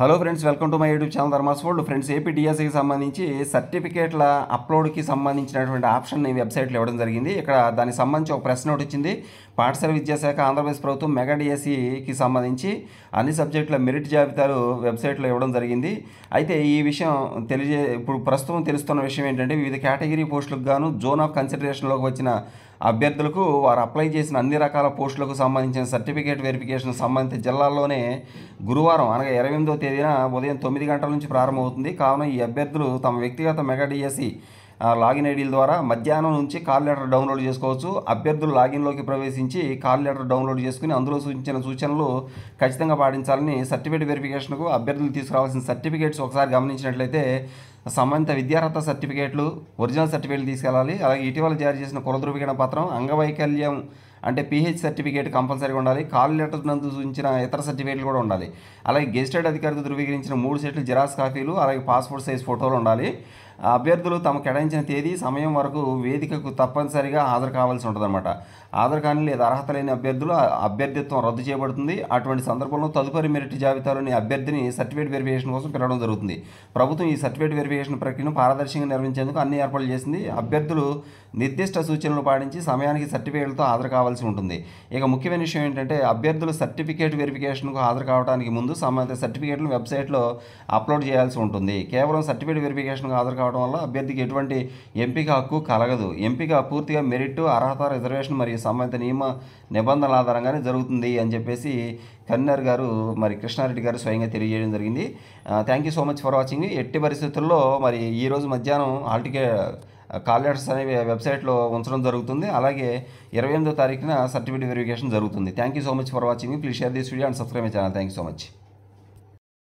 Hello friends, welcome to my YouTube channel Dharmas world. Friends, AP డిఎస్సికి సంబంధించి సర్టిఫికేట్ల అప్లోడ్కి సంబంధించినటువంటి option ఈ వెబ్సైట్లో ఇవ్వడం జరిగింది. ఇక్కడ దానికి సంబంధించి ఒక ప్రశ్న ఒకటి వచ్చింది. పాఠశాల విద్యాశాఖ ఆంధ్రప్రదేశ్ ప్రభుత్వం మెగా డిఎస్సికి సంబంధించి అన్ని సబ్జెక్టుల మెరిట్ జాబితాలు వెబ్సైట్లో ఇవ్వడం జరిగింది. అయితే ఈ విషయం ఇప్పుడు ప్రస్తుతం తెలుస్తున్న విషయం ఏంటంటే, వివిధ కేటగిరీ పోస్టులకు గాను జోన్ ఆఫ్ కన్సిడరేషన్లోకి వచ్చిన అభ్యర్థులకు వారు అప్లై చేసిన అన్ని రకాల పోస్టులకు సంబంధించిన సర్టిఫికేట్ వెరిఫికేషన్ సంబంధిత జిల్లాల్లోనే గురువారం అనగా 28వ తేదీన ఉదయం 9 గంటల నుంచి ప్రారంభమవుతుంది. కావున ఈ అభ్యర్థులు తమ వ్యక్తిగత మెగా డిఎస్సి లాగిన్ ఐడీల ద్వారా మధ్యాహ్నం నుంచి కాల్ లెటర్ డౌన్లోడ్ చేసుకోవచ్చు. అభ్యర్థులు లాగిన్లోకి ప్రవేశించి కాల్ లెటర్ డౌన్లోడ్ చేసుకుని అందులో సూచించిన సూచనలు ఖచ్చితంగా పాటించాలని, సర్టిఫికేట్ వెరిఫికేషన్కు అభ్యర్థులు తీసుకురావాల్సిన సర్టిఫికేట్స్ ఒకసారి గమనించినట్లయితే సంబంధిత విద్యార్హత సర్టిఫికేట్లు, ఒరిజినల్ సర్టిఫికేట్లు తీసుకెళ్ళాలి. అలాగే ఇటీవల జారీ చేసిన కుల ధృవీకరణ పత్రం, అంగవైకల్యం అంటే పీహెచ్ సర్టిఫికేట్ కంపల్సరీగా ఉండాలి. కాల్ లెటర్ నందు సూచించిన ఇతర సర్టిఫికేట్లు కూడా ఉండాలి. అలాగే గెజిటెడ్ అధికారితో ధృవీకరించిన 3 సెట్లు జిరాక్స్ కాపీలు, అలాగే పాస్పోర్ట్ సైజ్ ఫోటోలు ఉండాలి. అభ్యర్థులు తమ కేటాయించిన తేదీ సమయం వరకు వేదికకు తప్పనిసరిగా హాజరు కావాల్సి ఉంటుందన్నమాట. హాజరు కాని లేదా అర్హత లేని అభ్యర్థులు అభ్యర్థిత్వం రద్దు చేయబడుతుంది. అటువంటి సందర్భంలో తదుపరి మెరిట్ జాబితాలోని అభ్యర్థిని సర్టిఫికేట్ వెరిఫికేషన్ కోసం పిలవడం జరుగుతుంది. ప్రభుత్వం ఈ సర్టిఫికేట్ వెరిఫికేషన్ ప్రక్రియను పారదర్శకంగా నిర్వహించేందుకు అన్ని ఏర్పాట్లు చేసింది. అభ్యర్థులు నిర్దిష్ట సూచనలు పాటించి సమయానికి సర్టిఫికేట్లతో హాజరు కావాల్సి ఉంటుంది. ఇక ముఖ్యమైన విషయం ఏంటంటే, అభ్యర్థులు సర్టిఫికేట్ వెరిఫికేషన్కు హాజరు కావడానికి ముందు సంబంధిత సర్టిఫికేట్లను వెబ్సైట్లో అప్లోడ్ చేయాల్సి ఉంటుంది. కేవలం సర్టిఫికేట్ వెరిఫికేషన్కు హాజరు కావడం వల్ల అభ్యర్థికి ఎటువంటి ఎంపిక హక్కు కలగదు. ఎంపిక పూర్తిగా మెరిట్, అర్హత, రిజర్వేషన్ మరియు సంబంధిత నియమ నిబంధనల ఆధారంగానే జరుగుతుంది అని చెప్పేసి కన్వీనర్ గారు కృష్ణారెడ్డి గారు స్వయంగా తెలియజేయడం జరిగింది. Thank you so much for watching. ఎట్టి పరిస్థితుల్లో ఈరోజు మధ్యాహ్నం కాల్ లెటర్స్ అనేవి వెబ్సైట్లో ఉంచడం జరుగుతుంది. అలాగే 28వ తారీఖున సర్టిఫికేట్ వెరిఫికేషన్ జరుగుతుంది. Thank you so much for watching. Please share this video and subscribe my channel. Thank you so much.